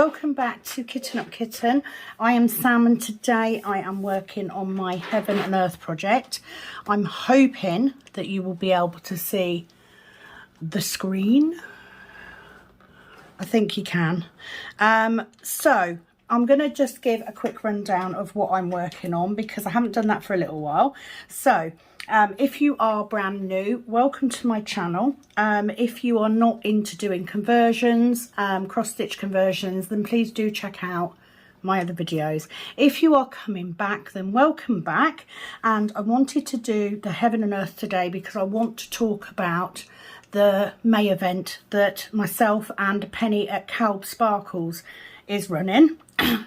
welcome back to Kitten Up Kitten. I am Sam and today I am working on my Heaven and Earth project. I'm hoping that you will be able to see the screen. I think you can. So I'm going to just give a quick rundown of what I'm working on because I haven't done that for a little while. So if you are brand new, welcome to my channel. If you are not into doing conversions, cross-stitch conversions, then please do check out my other videos. If you are coming back, then welcome back. And I wanted to do the Heaven and Earth today because I want to talk about the May event that myself and Penny at Calb Sparkles is running.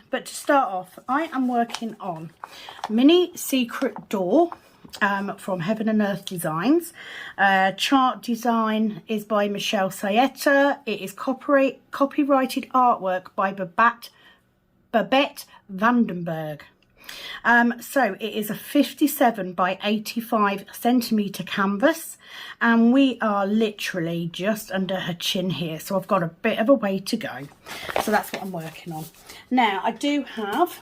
But to start off, I am working on Mini Secret Door from Heaven and Earth Designs. Chart design is by Michelle Saeta. It is copyrighted artwork by Babette Vandenberg. So it is a 57 by 85 centimetre canvas, and we are literally just under her chin here, so I've got a bit of a way to go. So that's what I'm working on. Now I do have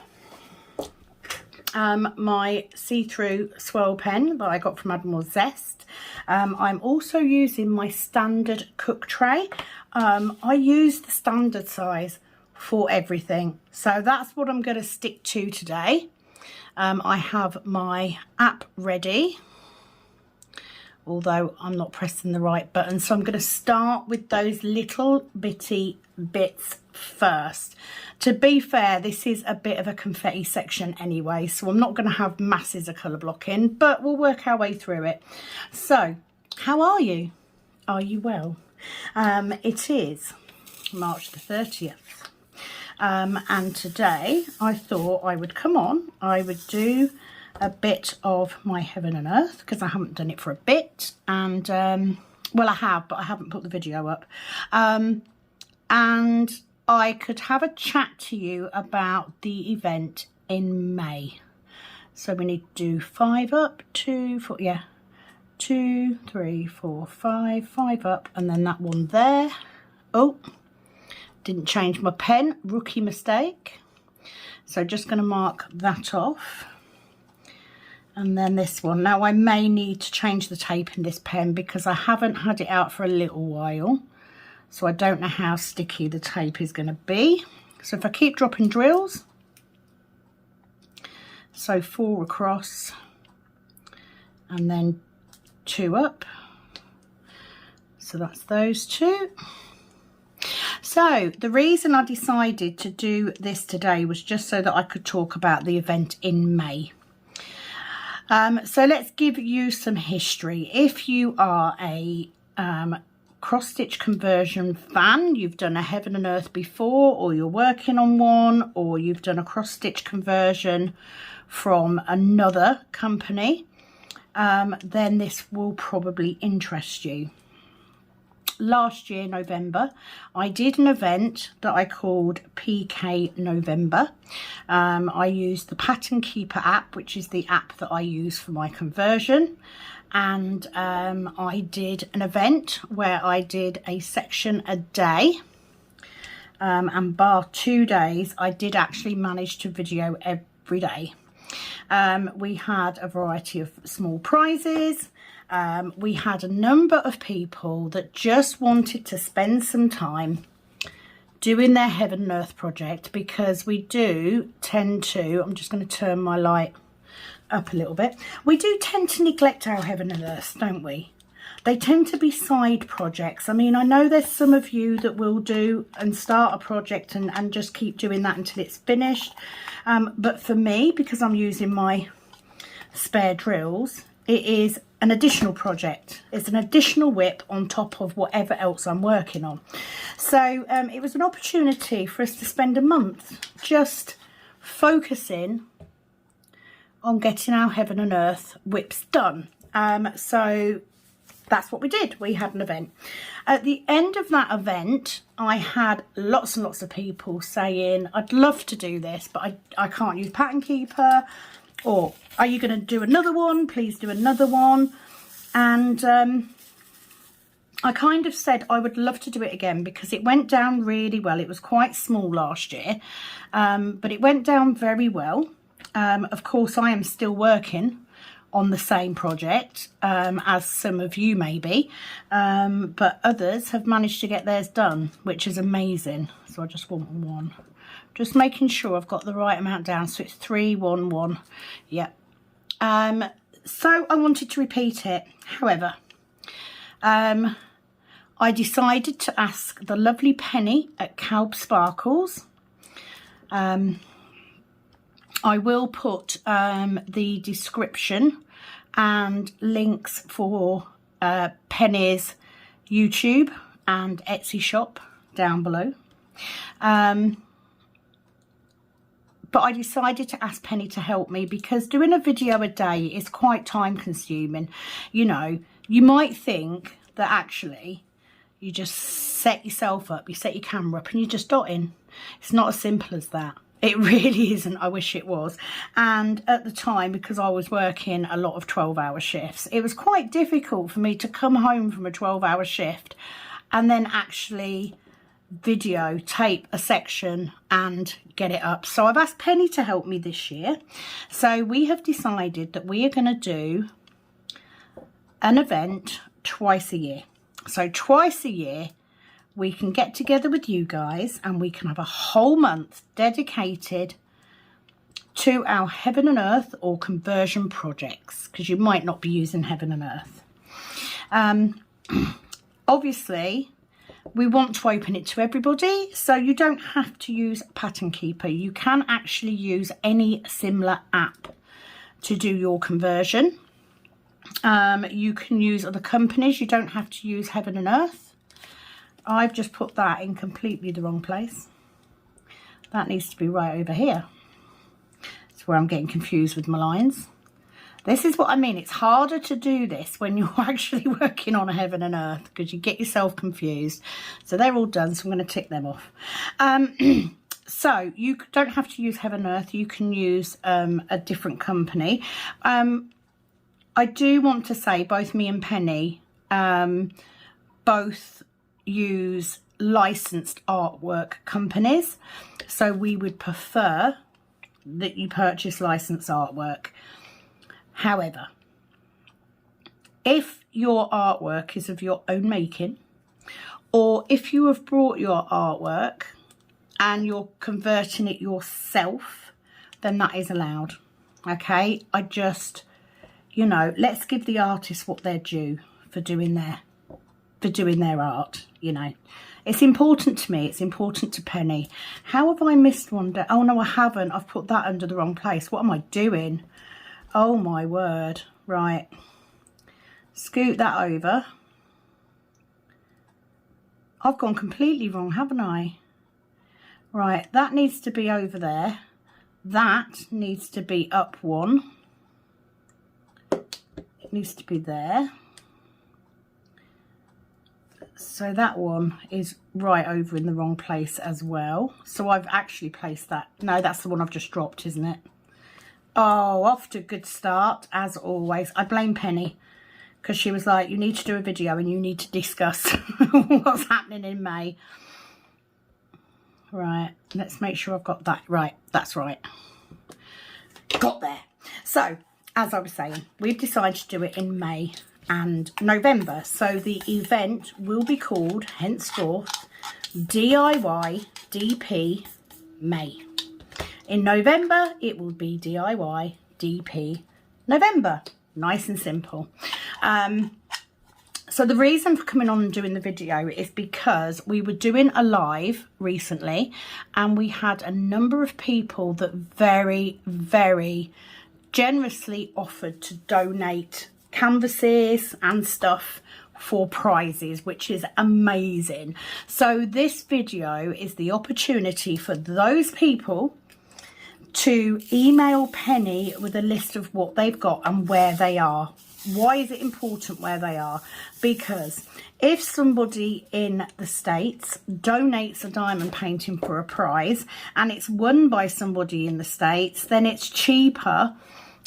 my see-through swirl pen that I got from Admiral Zest. I'm also using my standard cook tray. I use the standard size for everything, so that's what I'm going to stick to today. I have my app ready, although I'm not pressing the right button, so I'm going to start with those little bitty bits first. To be fair, this is a bit of a confetti section anyway, so I'm not going to have masses of colour blocking, but we'll work our way through it. So how are you? Are you well? It is March the 30th. And today I thought I would come on, I would do a bit of my Heaven and Earth because I haven't done it for a bit, and well, I have, but I haven't put the video up, and I could have a chat to you about the event in May. So we need to do 5 up, 2, 4, yeah, 2, 3, 4, 5, 5 up, and then that one there. Oh, didn't change my pen, rookie mistake. So just going to mark that off. And then this one. Now I may need to change the tape in this pen because I haven't had it out for a little while. So I don't know how sticky the tape is going to be. So if I keep dropping drills, so 4 across and then 2 up. So that's those 2. So the reason I decided to do this today was just so that I could talk about the event in May. So let's give you some history. If you are a cross-stitch conversion fan, you've done a Heaven and Earth before, or you're working on one, or you've done a cross-stitch conversion from another company, then this will probably interest you. Last year, November, I did an event that I called PK November. I used the Pattern Keeper app, which is the app that I use for my conversion. And I did an event where I did a section a day. And bar 2 days, I did actually manage to video every day. We had a variety of small prizes. We had a number of people that just wanted to spend some time doing their Heaven and Earth project, because we do tend to, I'm just going to turn my light up a little bit, we do tend to neglect our Heaven and Earth, don't we? They tend to be side projects. I mean, I know there's some of you that will do and start a project and just keep doing that until it's finished, but for me, because I'm using my spare drills, it is an additional project. It's an additional whip on top of whatever else I'm working on. So it was an opportunity for us to spend a month just focusing on getting our Heaven and Earth whips done. So that's what we did. We had an event. At the end of that event, I had lots and lots of people saying, I'd love to do this, but I can't use Pattern Keeper. Or, are you going to do another one? Please do another one. And I kind of said I would love to do it again because it went down really well. It was quite small last year, but it went down very well. Of course, I am still working on the same project as some of you may be, but others have managed to get theirs done, which is amazing. So I just want one. Just making sure I've got the right amount down. So it's 311. Yep. So I wanted to repeat it. However, I decided to ask the lovely Penny at Calb Sparkles. I will put the description and links for Penny's YouTube and Etsy shop down below. But I decided to ask Penny to help me because doing a video a day is quite time consuming. You know, you might think that actually you just set yourself up, you set your camera up and you're just dotting. It's not as simple as that. It really isn't. I wish it was. And at the time, because I was working a lot of 12-hour shifts, it was quite difficult for me to come home from a 12-hour shift and then actually videotape a section and get it up. So I've asked Penny to help me this year. So we have decided that we are going to do an event twice a year. So twice a year we can get together with you guys and we can have a whole month dedicated to our Heaven and Earth or conversion projects, because you might not be using Heaven and Earth. Obviously we want to open it to everybody, so you don't have to use Pattern Keeper. You can actually use any similar app to do your conversion. You can use other companies. You don't have to use Heaven and Earth. I've just put that in completely the wrong place. That needs to be right over here. That's where I'm getting confused with my lines. This is what I mean. It's harder to do this when you're actually working on a Heaven and Earth because you get yourself confused. So they're all done, so I'm going to tick them off. So you don't have to use Heaven and Earth. You can use a different company. I do want to say both me and Penny both use licensed artwork companies. So we would prefer that you purchase licensed artwork. However, if your artwork is of your own making, or if you have brought your artwork and you're converting it yourself, then that is allowed. Okay, I just, you know, let's give the artists what they're due for doing their art. You know, it's important to me. It's important to Penny. How have I missed one day? Oh no, I haven't. I've put that under the wrong place. What am I doing? Oh my word. Right. Scoot that over. I've gone completely wrong, haven't I? Right, that needs to be over there. That needs to be up one. It needs to be there. So that one is right over in the wrong place as well. So I've actually placed that. No, that's the one I've just dropped, isn't it? Oh, off to a good start, as always. I blame Penny because she was like, you need to do a video and you need to discuss what's happening in May. Right, let's make sure I've got that right. That's right. Got there. So, as I was saying, we've decided to do it in May and November. So the event will be called, henceforth, DIY DP May. In November, it will be DIY DP November. Nice and simple. So the reason for coming on and doing the video is because we were doing a live recently and we had a number of people that very, very generously offered to donate canvases and stuff for prizes, which is amazing. So this video is the opportunity for those people to email Penny with a list of what they've got and where they are. Why is it important where they are? Because if somebody in the States donates a diamond painting for a prize and it's won by somebody in the States, then it's cheaper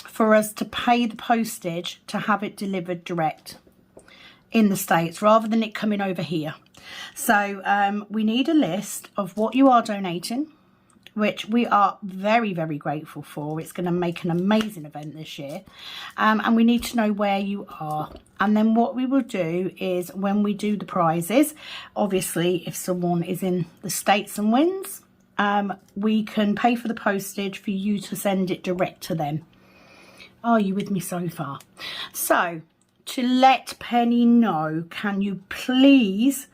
for us to pay the postage to have it delivered direct. in the States rather than it coming over here. So we need a list of what you are donating, which we are very, very grateful for. It's going to make an amazing event this year. And we need to know where you are. And then what we will do is when we do the prizes, obviously if someone is in the States and wins, we can pay for the postage for you to send it direct to them. Are you with me so far? So to let Penny know, can you please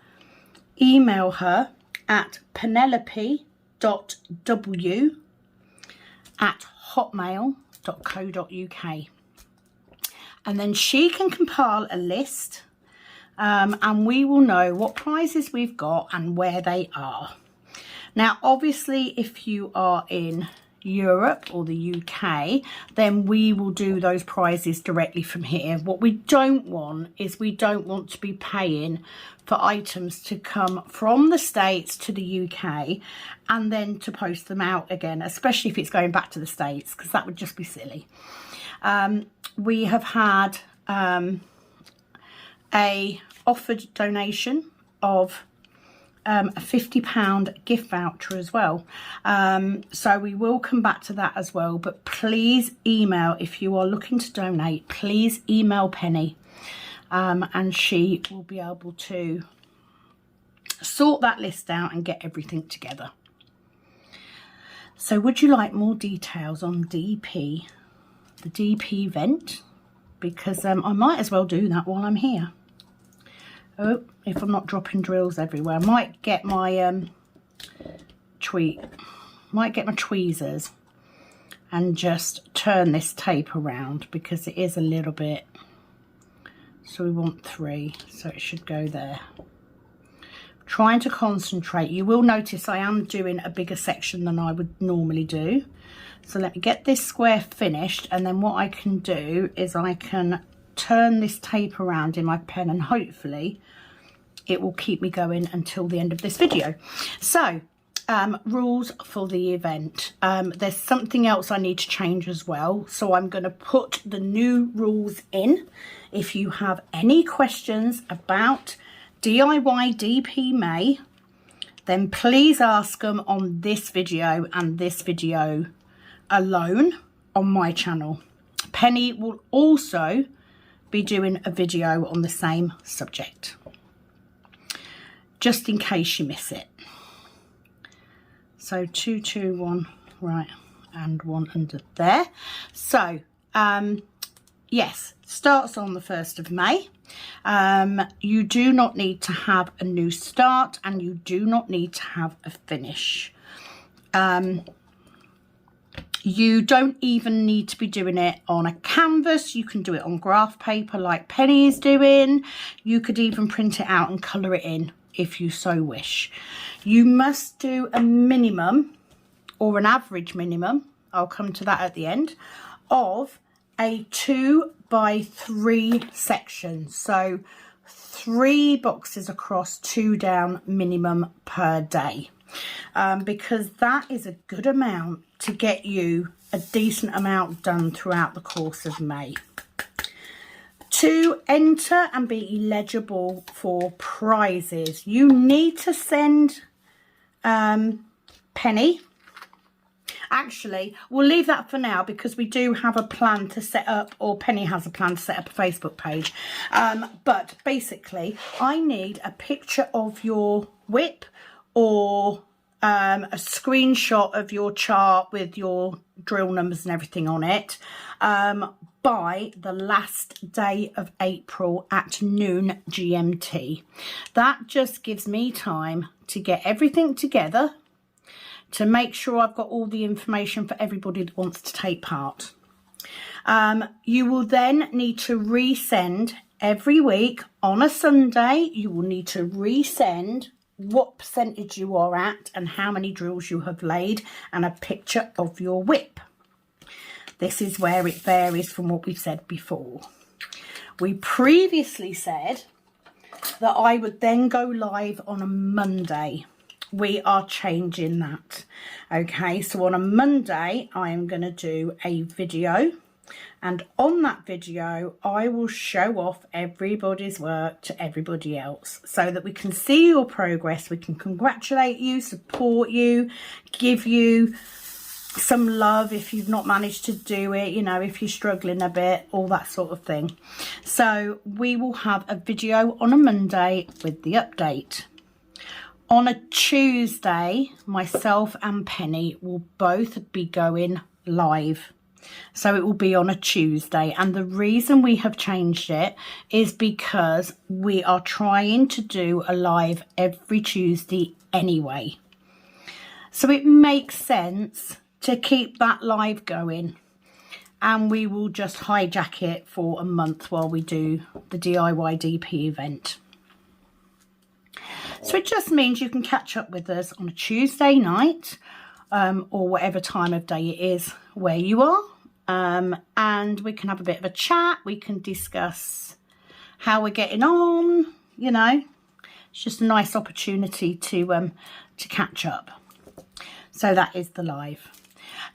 email her at penelope.w@hotmail.co.uk, and then she can compile a list, and we will know what prizes we've got and where they are. Now obviously if you are in Europe or the UK, then we will do those prizes directly from here. What we don't want is we don't want to be paying for items to come from the States to the UK and then to post them out again, especially if it's going back to the States, because that would just be silly. We have had a offered donation of a £50 gift voucher as well. So we will come back to that as well, but please email, if you are looking to donate, please email Penny, and she will be able to sort that list out and get everything together. So would you like more details on DP, the DP event? Because I might as well do that while I'm here. Oh, if I'm not dropping drills everywhere. I might get my tweezers and just turn this tape around, because it is a little bit. So we want 3, so it should go there. Trying to concentrate. You will notice I am doing a bigger section than I would normally do. So let me get this square finished, and then what I can do is I can turn this tape around in my pen, and hopefully it will keep me going until the end of this video. So rules for the event. There's something else I need to change as well, so I'm going to put the new rules in. If you have any questions about DIY DP May, then please ask them on this video and this video alone on my channel. Penny will also be doing a video on the same subject, just in case you miss it. So 2, 2, 1, right, and 1 under there. So yes, starts on the 1st of May. You do not need to have a new start, and you do not need to have a finish. You don't even need to be doing it on a canvas. You can do it on graph paper like Penny is doing. You could even print it out and colour it in if you so wish. You must do a minimum, or an average minimum, I'll come to that at the end, of a 2 by 3 section. So 3 boxes across, 2 down minimum per day. Because that is a good amount to get you a decent amount done throughout the course of May. To enter and be eligible for prizes, you need to send Penny. Actually, we'll leave that for now, because we do have a plan to set up, or Penny has a plan to set up a Facebook page. But basically, I need a picture of your whip, or a screenshot of your chart with your drill numbers and everything on it, by the last day of April at noon GMT. That just gives me time to get everything together, to make sure I've got all the information for everybody that wants to take part. You will then need to resend every week on a Sunday. You will need to resend what percentage you are at and how many drills you have laid, and a picture of your whip. This is where it varies from what we've said before. We previously said that I would then go live on a Monday. We are changing that. Okay, so on a Monday I am going to do a video And on that video, I will show off everybody's work to everybody else so that we can see your progress. We can congratulate you, support you, give you some love if you've not managed to do it, you know, if you're struggling a bit, all that sort of thing. So we will have a video on a Monday with the update. On a Tuesday, myself and Penny will both be going live. So it will be on a Tuesday, and the reason we have changed it is because we are trying to do a live every Tuesday anyway. So it makes sense to keep that live going, and we will just hijack it for a month while we do the DIY DP event. So it just means you can catch up with us on a Tuesday night, or whatever time of day it is where you are, and we can have a bit of a chat. We can discuss how we're getting on, you know. It's just a nice opportunity to catch up. So that is the live.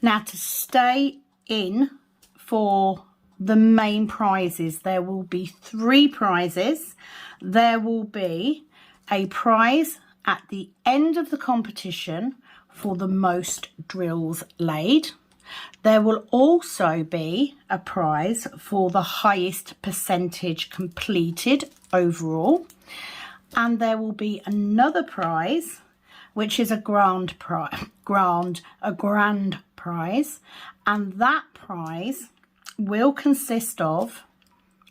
Now, to stay in for the main prizes, there will be 3 prizes. There will be a prize at the end of the competition for the most drills laid. There will also be a prize for the highest percentage completed overall. And there will be another prize, which is a grand prize, and that prize will consist of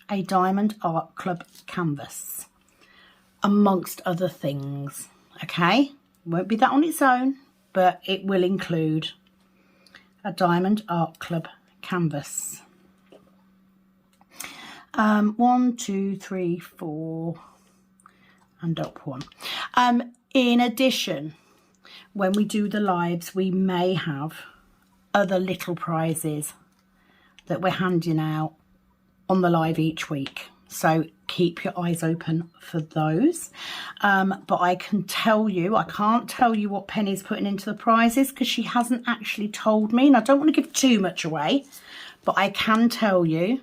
a Diamond Art Club canvas, amongst other things. Okay, won't be that on its own, but it will include a Diamond Art Club canvas. 1, 2, 3, 4, and up 1. In addition, when we do the lives, we may have other little prizes that we're handing out on the live each week. So keep your eyes open for those. But I can tell you, I can't tell you what Penny's putting into the prizes because she hasn't actually told me. And I don't want to give too much away, but I can tell you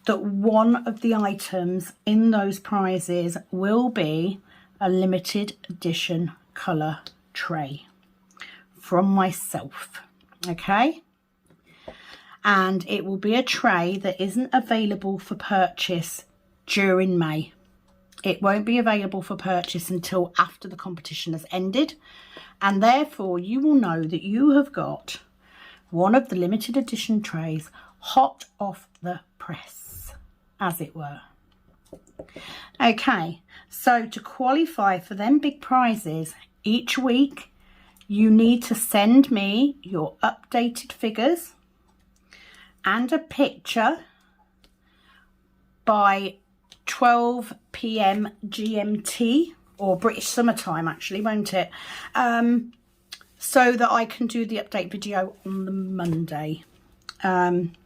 that one of the items in those prizes will be a limited edition colour tray from myself. Okay, and it will be a tray that isn't available for purchase during May. It won't be available for purchase until after the competition has ended, and therefore you will know that you have got one of the limited edition trays hot off the press, as it were. Okay, so to qualify for them big prizes each week, you need to send me your updated figures and a picture by 12 PM GMT, or British summertime actually, won't it? So that I can do the update video on the Monday. And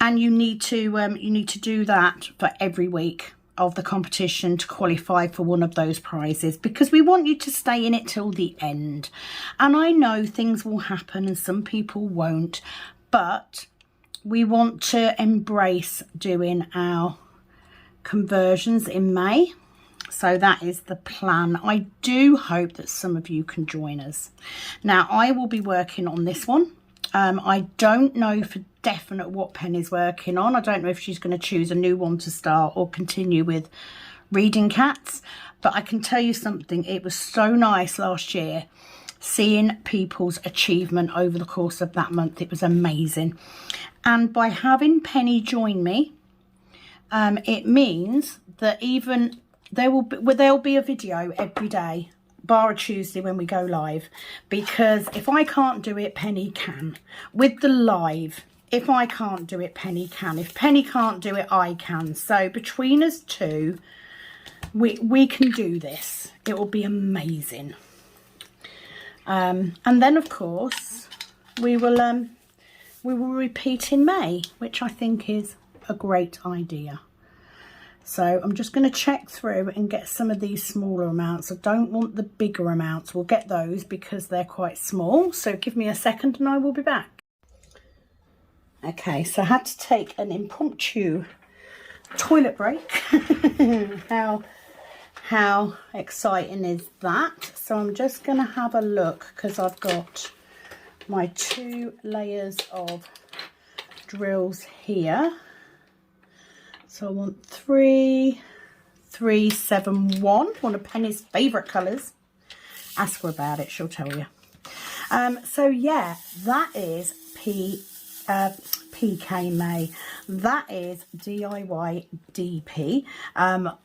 you need to do that for every week of the competition to qualify for one of those prizes, because we want you to stay in it till the end. And I know things will happen and some people won't, but we want to embrace doing our conversions in May. So that is the plan. I do hope that some of you can join us. Now, I will be working on this one. I don't know for definite what Penny's working on. I don't know if she's going to choose a new one to start or continue with Reading Cats. But I can tell you something. It was so nice last year seeing people's achievement over the course of that month. It was amazing. And by having Penny join me, it means that even there'll be a video every day, bar a Tuesday when we go live, because if I can't do it, Penny can. With the live, if I can't do it, Penny can. If Penny can't do it, I can. So between us two, we can do this. It will be amazing. And then of course we will repeat in May, which I think is a great idea. So I'm just going to check through and get some of these smaller amounts. I don't want the bigger amounts. We'll get those because they're quite small. So give me a second and I will be back. Okay, so I had to take an impromptu toilet break. How exciting is that? So I'm just going to have a look because I've got my 2 layers of drills here. So I want 3, 3, 7, 1. One of Penny's favourite colours. Ask her about it, she'll tell you. So yeah, that is PK May. That is DIY DP.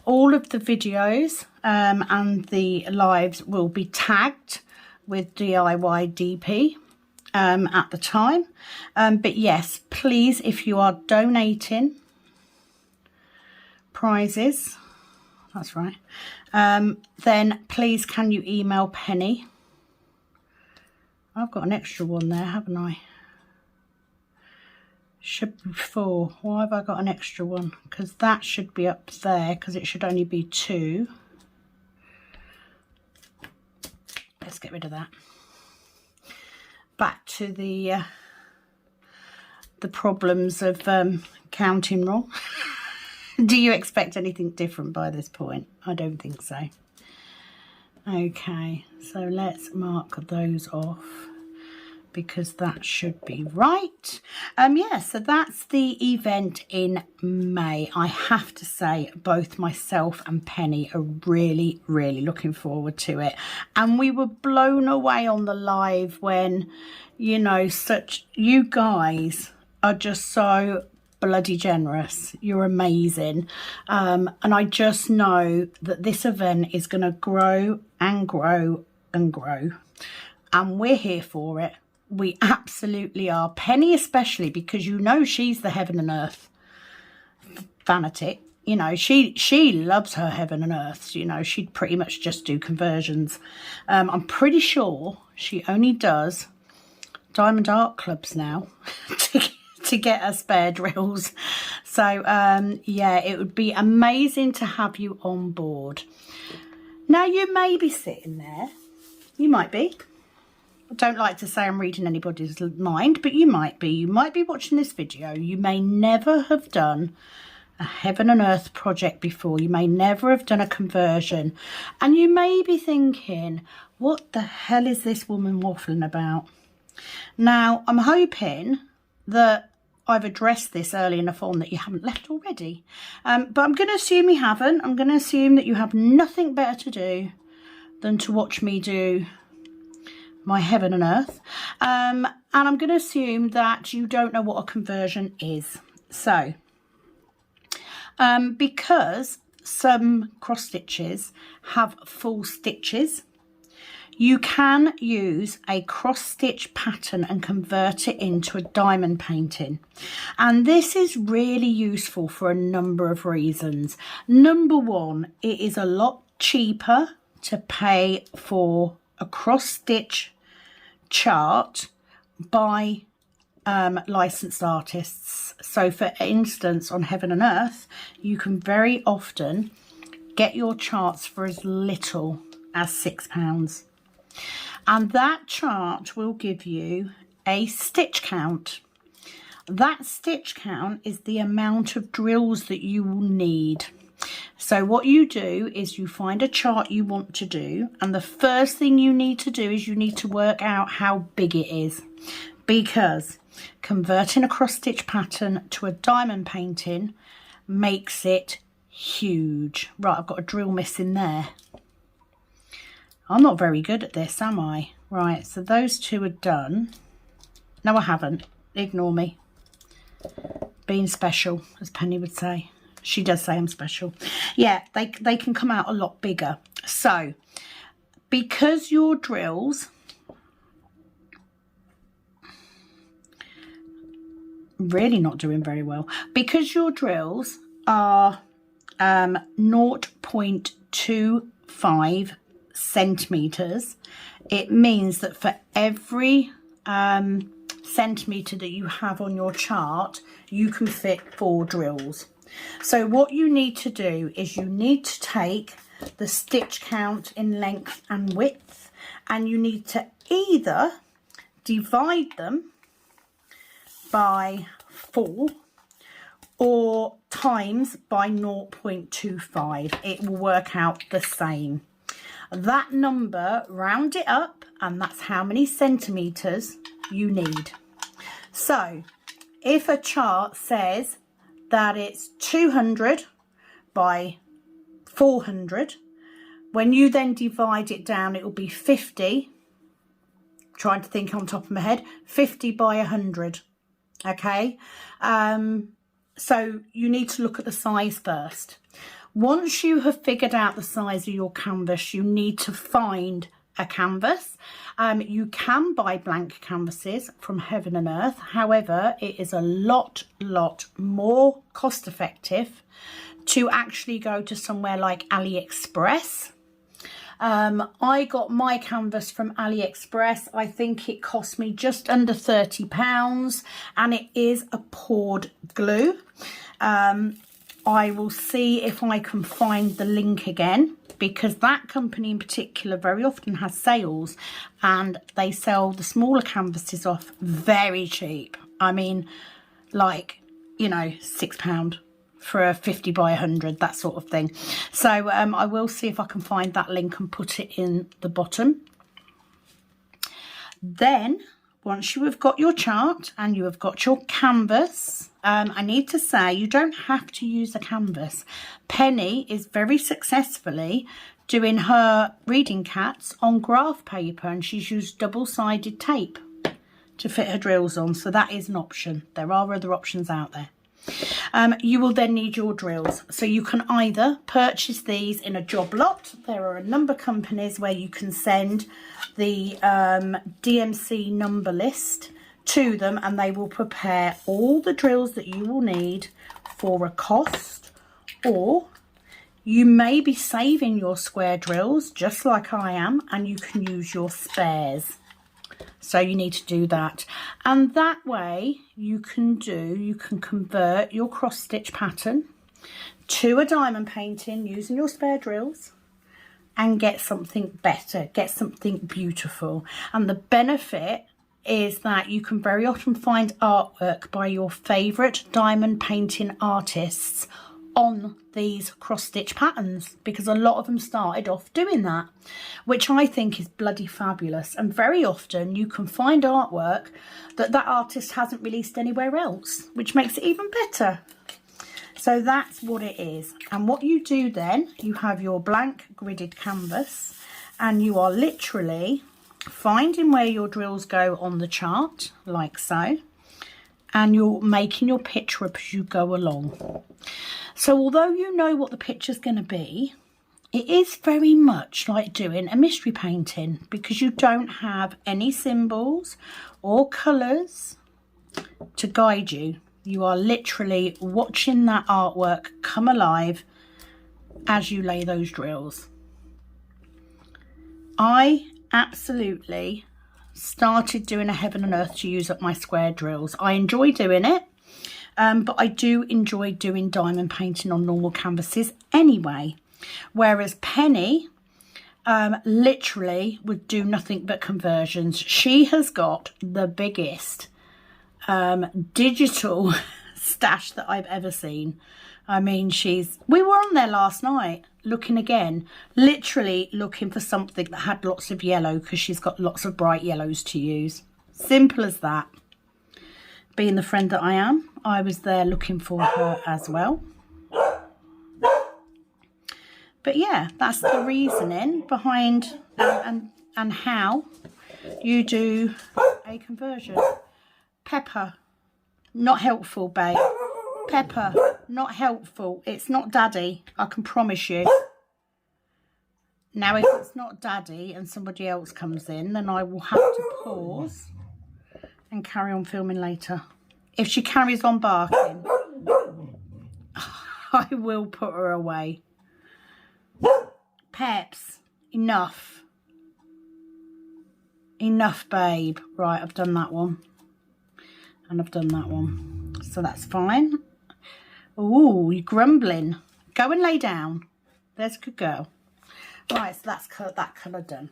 All of the videos and the lives will be tagged with DIY DP at the time. But yes, please, if you are donating prizes, that's right, then please can you email Penny. I've got an extra one there, haven't I? Should be 4. Why have I got an extra one? Because that should be up there because it should only be 2. Let's get rid of that. Back to the problems of counting wrong. Do you expect anything different by this point? I don't think so. Okay, so let's mark those off because that should be right. Yeah, so that's the event in May. I have to say both myself and Penny are really, really looking forward to it. And we were blown away on the live when, you know, you guys are just so bloody generous. You're amazing. And I just know that this event is going to grow and grow and grow. And we're here for it. We absolutely are. Penny especially, because you know she's the heaven and earth fanatic. You know, she loves her heaven and earth. You know, she'd pretty much just do conversions. I'm pretty sure she only does diamond art clubs now to get her spare drills. So yeah, it would be amazing to have you on board. Now you may be sitting there, you might be, I don't like to say I'm reading anybody's mind, but you might be watching this video. You may never have done a heaven and earth project before. You may never have done a conversion, and you may be thinking, what the hell is this woman waffling about? Now I'm hoping that I've addressed this early enough on that you haven't left already. But I'm going to assume you haven't. I'm going to assume that you have nothing better to do than to watch me do my heaven and earth. And I'm going to assume that you don't know what a conversion is. So, because some cross stitches have full stitches, you can use a cross stitch pattern and convert it into a diamond painting. And this is really useful for a number of reasons. Number one, it is a lot cheaper to pay for a cross stitch chart by licensed artists. So for instance, on Heaven and Earth, you can very often get your charts for as little as £6. And that chart will give you a stitch count. That stitch count is the amount of drills that you will need. So what you do is you find a chart you want to do, and the first thing you need to do is you need to work out how big it is, because converting a cross stitch pattern to a diamond painting makes it huge. Right, I've got a drill missing there. I'm not very good at this, am I? Right, so those two are done. No, I haven't. Ignore me. Being special, as Penny would say. She does say I'm special. Yeah, they can come out a lot bigger. So, because your drills really not doing very well, because your drills are 0.25 centimeters, it means that for every centimeter that you have on your chart, you can fit 4 drills. So what you need to do is you need to take the stitch count in length and width, and you need to either divide them by 4 or times by 0.25. It will work out the same. That number, round it up, and that's how many centimetres you need. So if a chart says that it's 200 by 400, when you then divide it down, it will be 50, trying to think on top of my head, 50 by 100. Okay, so you need to look at the size first. Once you have figured out the size of your canvas, you need to find a canvas. You can buy blank canvases from Heaven and Earth. However, it is a lot more cost effective to actually go to somewhere like AliExpress. I got my canvas from AliExpress. I think it cost me just under £30, and it is a poured glue. I will see if I can find the link again, because that company in particular very often has sales and they sell the smaller canvases off very cheap. I mean, like, you know, £6 for a 50 by 100, that sort of thing. So I will see if I can find that link and put it in the bottom. Then once you have got your chart and you have got your canvas, I need to say you don't have to use a canvas. Penny is very successfully doing her reading cats on graph paper, and she's used double-sided tape to fit her drills on, so that is an option. There are other options out there. You will then need your drills, so you can either purchase these in a job lot. There are a number of companies where you can send the DMC number list to them and they will prepare all the drills that you will need for a cost, or you may be saving your square drills just like I am, and you can use your spares. So you need to do that, and that way you can convert your cross stitch pattern to a diamond painting using your spare drills and get something better, get something beautiful. And the benefit is that you can very often find artwork by your favourite diamond painting artists on these cross stitch patterns, because a lot of them started off doing that, which I think is bloody fabulous. And very often you can find artwork that artist hasn't released anywhere else, which makes it even better. So that's what it is. And what you do then, you have your blank gridded canvas and you are literally finding where your drills go on the chart, like so, and you're making your picture up as you go along. So although you know what the picture's going to be, it is very much like doing a mystery painting, because you don't have any symbols or colours to guide you. You are literally watching that artwork come alive as you lay those drills. I absolutely started doing a Heaven and Earth to use up my square drills. I enjoy doing it, but I do enjoy doing diamond painting on normal canvases anyway. Whereas Penny literally would do nothing but conversions. She has got the biggest digital stash that I've ever seen. I mean, we were on there last night looking again, literally looking for something that had lots of yellow, because she's got lots of bright yellows to use. Simple as that. Being the friend that I am, I was there looking for her as well. But yeah, that's the reasoning behind and how you do a conversion. Pepper, not helpful, babe. Pepper, not helpful. It's not Daddy, I can promise you. Now, if it's not Daddy and somebody else comes in, then I will have to pause and carry on filming later. If she carries on barking, I will put her away. Peps, enough. Enough, babe. Right, I've done that one. And I've done that one. So that's fine. Oh, you're grumbling. Go and lay down. There's a good girl. Right, so that's that colour done.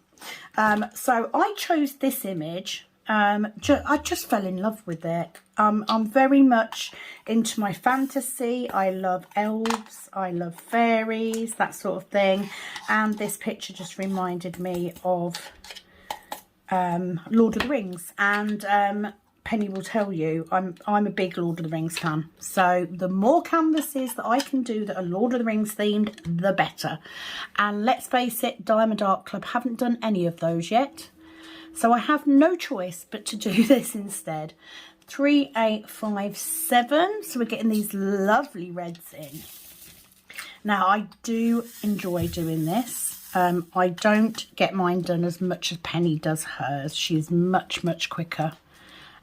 So I chose this image. I just fell in love with it. I'm very much into my fantasy. I love elves, I love fairies, that sort of thing. And this picture just reminded me of Lord of the Rings. And Penny will tell you, I'm a big Lord of the Rings fan. So the more canvases that I can do that are Lord of the Rings themed, the better. And let's face it, Diamond Art Club haven't done any of those yet. So I have no choice but to do this instead. 3, 8, 5, 7. So we're getting these lovely reds in. Now I do enjoy doing this. I don't get mine done as much as Penny does hers. She's much, much quicker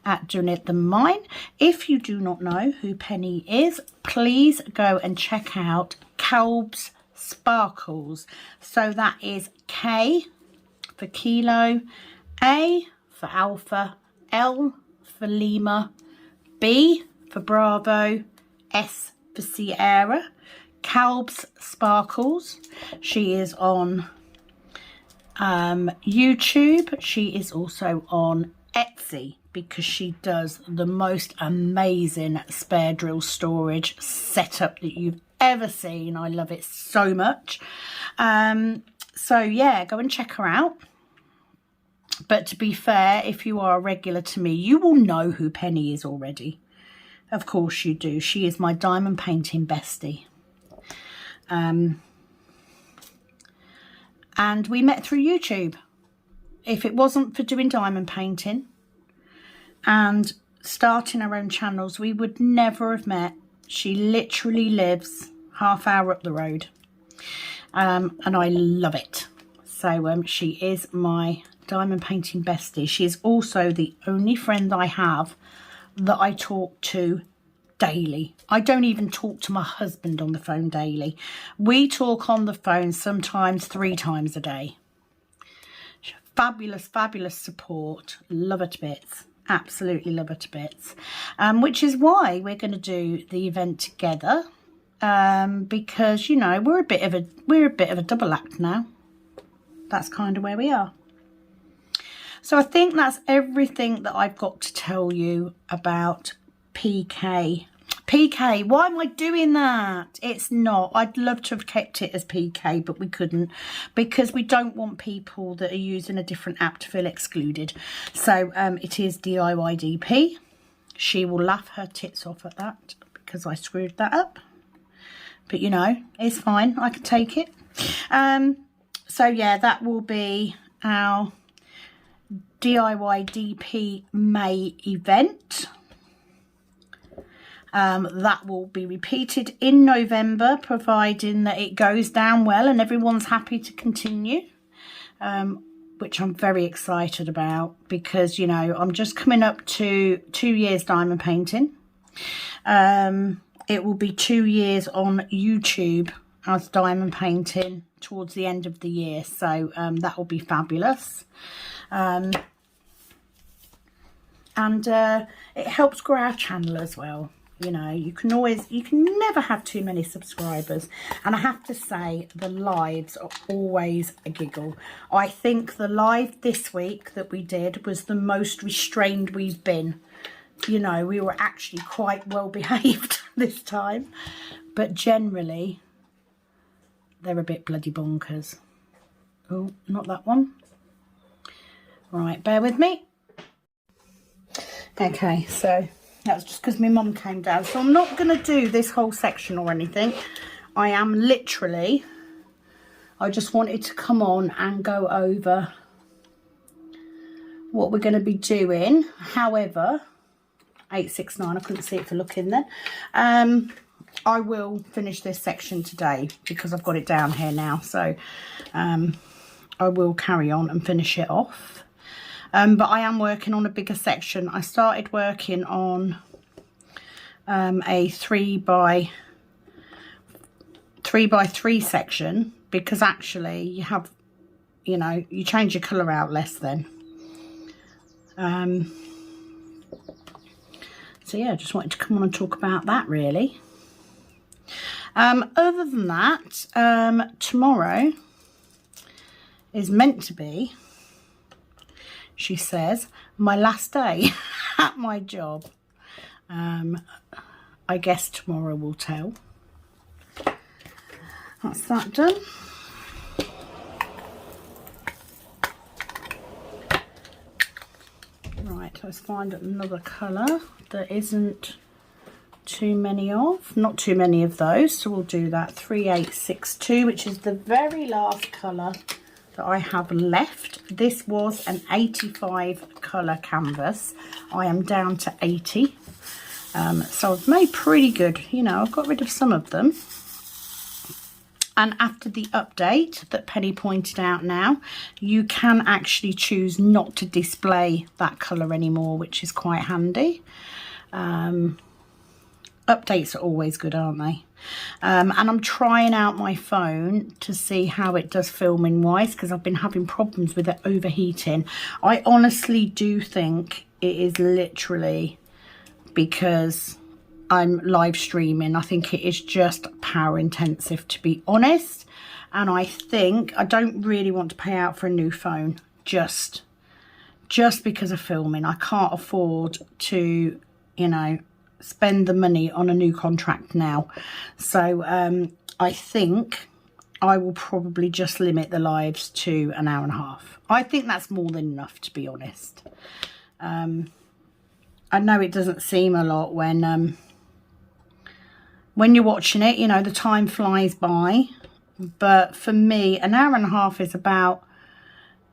at doing it than mine. If you do not know who Penny is, please go and check out Kelb's Sparkles. So that is K for kilo, A for alpha, L for Lima, B for Bravo, S for Sierra. Kelb's Sparkles. She is on YouTube. She is also on Etsy because she does the most amazing spare drill storage setup that you've ever seen. I love it so much. So yeah, go and check her out. But to be fair, if you are a regular to me, you will know who Penny is already. Of course you do. She is my diamond painting bestie. And we met through YouTube. If it wasn't for doing diamond painting and starting our own channels, we would never have met. She literally lives half hour up the road. And I love it. So she is my diamond painting bestie. She is also the only friend I have that I talk to daily. I don't even talk to my husband on the phone daily. We talk on the phone sometimes 3 times a day. Fabulous, fabulous support. Love her to bits. Absolutely love her to bits. Which is why we're going to do the event together. Because, you know, we're a bit of a double act now. That's kind of where we are. So I think that's everything that I've got to tell you about PK. PK, why am I doing that? It's not. I'd love to have kept it as PK, but we couldn't because we don't want people that are using a different app to feel excluded. So it is DIY DP. She will laugh her tits off at that because I screwed that up. But, you know, it's fine. I can take it. So, yeah, that will be our DIY DP May event. That will be repeated in November, providing that it goes down well and everyone's happy to continue, which I'm very excited about because, you know, I'm just coming up to 2 years diamond painting. It will be 2 years on YouTube as diamond painting towards the end of the year, so that will be fabulous. And it helps grow our channel as well. You know, you can never have too many subscribers. And I have to say, the lives are always a giggle. I think the live this week that we did was the most restrained we've been. You know, we were actually quite well behaved this time. But generally, they're a bit bloody bonkers. Oh, not that one. Right, bear with me. Okay, so that was just because my mum came down. So I'm not going to do this whole section or anything. I am literally, I just wanted to come on and go over what we're going to be doing. However, 869, I couldn't see it for looking then. I will finish this section today because I've got it down here now. So I will carry on and finish it off. But I am working on a bigger section. I started working on a 3 by 3 section because actually you have, you know, you change your colour out less then. So yeah, I just wanted to come on and talk about that really. Other than that, tomorrow is meant to be, she says, my last day at my job. I guess tomorrow will tell. That's that done. Right, let's find another colour that isn't too many of. Not too many of those, so we'll do that. 3862, which is the very last colour that I have left. This was an 85 colour canvas. I am down to 80. So I've made pretty good, you know, I've got rid of some of them. And after the update that Penny pointed out now, you can actually choose not to display that colour anymore, which is quite handy. Updates are always good, aren't they? And I'm trying out my phone to see how it does filming wise, because I've been having problems with it overheating. I honestly do think it is literally because I'm live streaming. I think it is just power intensive, to be honest. And I think I don't really want to pay out for a new phone just because of filming. I can't afford to, you know, spend the money on a new contract now. So I think I will probably just limit the lives to an hour and a half. I think that's more than enough, to be honest. I know it doesn't seem a lot when you're watching it, you know, the time flies by. But for me, an hour and a half is about,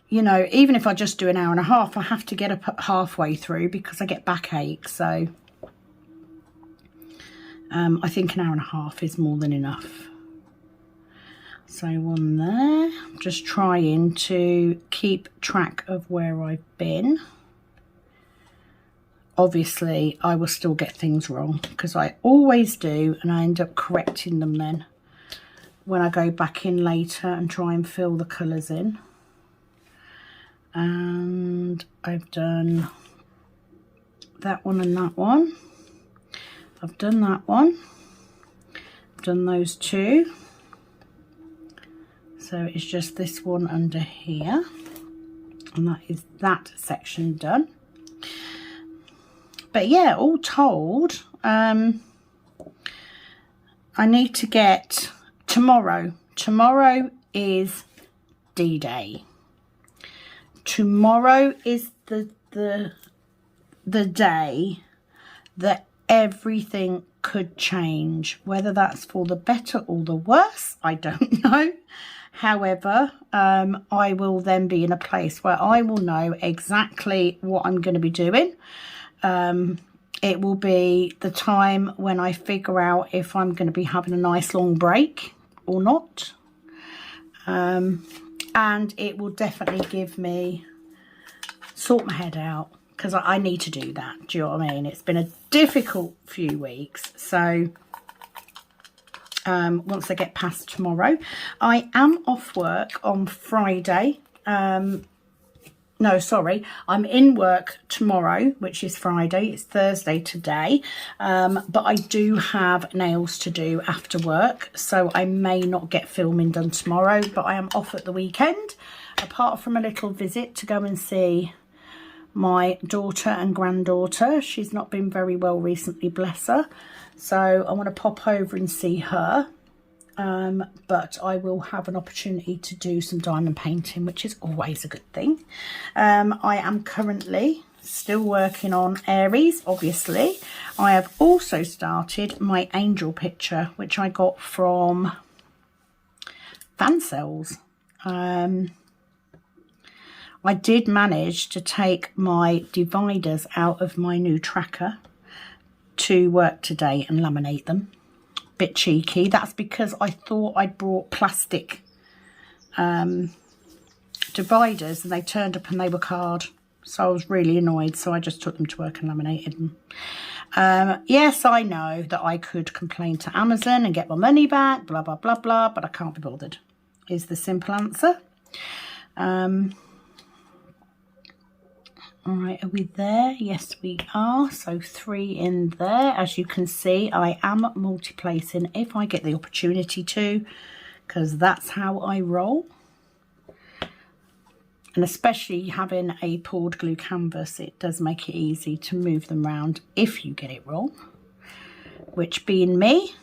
you know, even if I just do an hour and a half, I have to get up halfway through because I get backache. So I think an hour and a half is more than enough. So one there. I'm just trying to keep track of where I've been. Obviously, I will still get things wrong because I always do, and I end up correcting them then when I go back in later and try and fill the colours in. And I've done that one and that one. I've done that one. I've done those two. So it's just this one under here. And that is that section done. But yeah, all told, I need to get tomorrow. Tomorrow is D-Day. Tomorrow is the day that everything could change. Whether that's for the better or the worse, I don't know. However, I will then be in a place where I will know exactly what I'm going to be doing. It will be the time when I figure out if I'm going to be having a nice long break or not. And it will definitely give me, sort my head out, because I need to do that. Do you know what I mean? It's been a difficult few weeks. So once I get past tomorrow, I am off work on Friday. No, sorry, I'm in work tomorrow, which is Friday. It's Thursday today, but I do have nails to do after work, so I may not get filming done tomorrow, but I am off at the weekend, apart from a little visit to go and see my daughter and granddaughter. She's not been very well recently, bless her, so I want to pop over and see her. But I will have an opportunity to do some diamond painting, which is always a good thing. I am currently still working on Aries, obviously. I have also started my angel picture, which I got from Fan Cells. I did manage to take my dividers out of my new tracker to work today and laminate them. Bit cheeky. That's because I thought I'd brought plastic dividers and they turned up and they were card, so I was really annoyed, so I just took them to work and laminated them. Yes, I know that I could complain to Amazon and get my money back, blah blah blah blah, but I can't be bothered is the simple answer. All right, are we there? Yes, we are. So 3 in there. As you can see, I am multi-placing if I get the opportunity to, because that's how I roll. And especially having a poured glue canvas, it does make it easy to move them around if you get it wrong. Which, being me,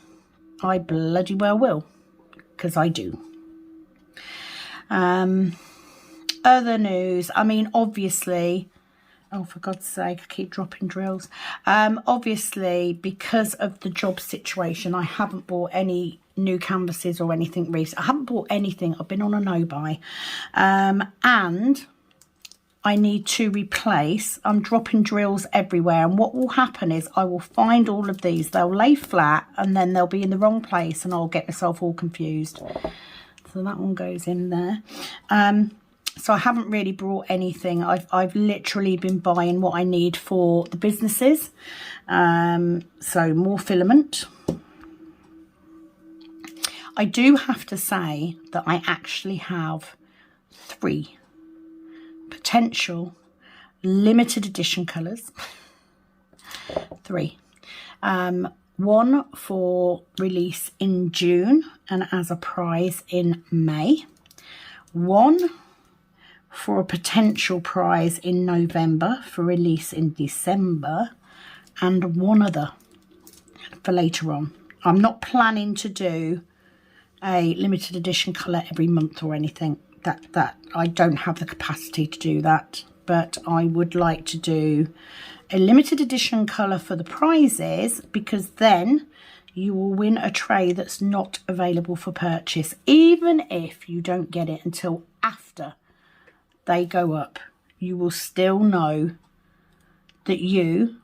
I bloody well will, because I do. Other news, I mean, obviously, oh, for God's sake, I keep dropping drills. Obviously, because of the job situation, I haven't bought any new canvases or anything recent. I haven't bought anything. I've been on a no-buy. And I need to replace. I'm dropping drills everywhere. And what will happen is I will find all of these. They'll lay flat and then they'll be in the wrong place and I'll get myself all confused. So that one goes in there. So I haven't really brought anything. I've literally been buying what I need for the businesses. So more filament. I do have to say that I actually have 3 potential limited edition colours. 3. 1 for release in June and as a prize in May. 1 for a potential prize in November for release in December, and 1 other for later on. I'm not planning to do a limited edition colour every month or anything. That I don't have the capacity to do that, but I would like to do a limited edition colour for the prizes, because then you will win a tray that's not available for purchase, even if you don't get it until after they go up. You will still know that you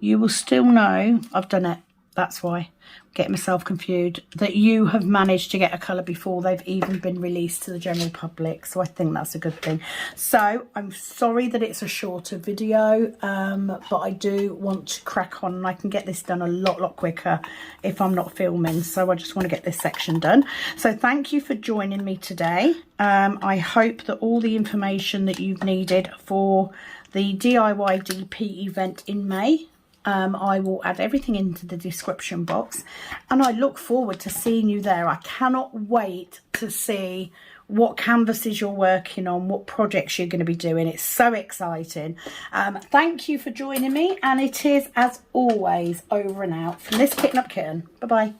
will still know, I've done it, that's why, getting myself confused, that you have managed to get a colour before they've even been released to the general public. So I think that's a good thing. So I'm sorry that it's a shorter video, but I do want to crack on and I can get this done a lot quicker if I'm not filming. So I just want to get this section done. So thank you for joining me today. I hope that all the information that you've needed for the DIY DP event in May, I will add everything into the description box, and I look forward to seeing you there. I cannot wait to see what canvases you're working on, what projects you're going to be doing. It's so exciting. Thank you for joining me, and it is, as always, over and out from this Kitten Up Kitten. Bye bye.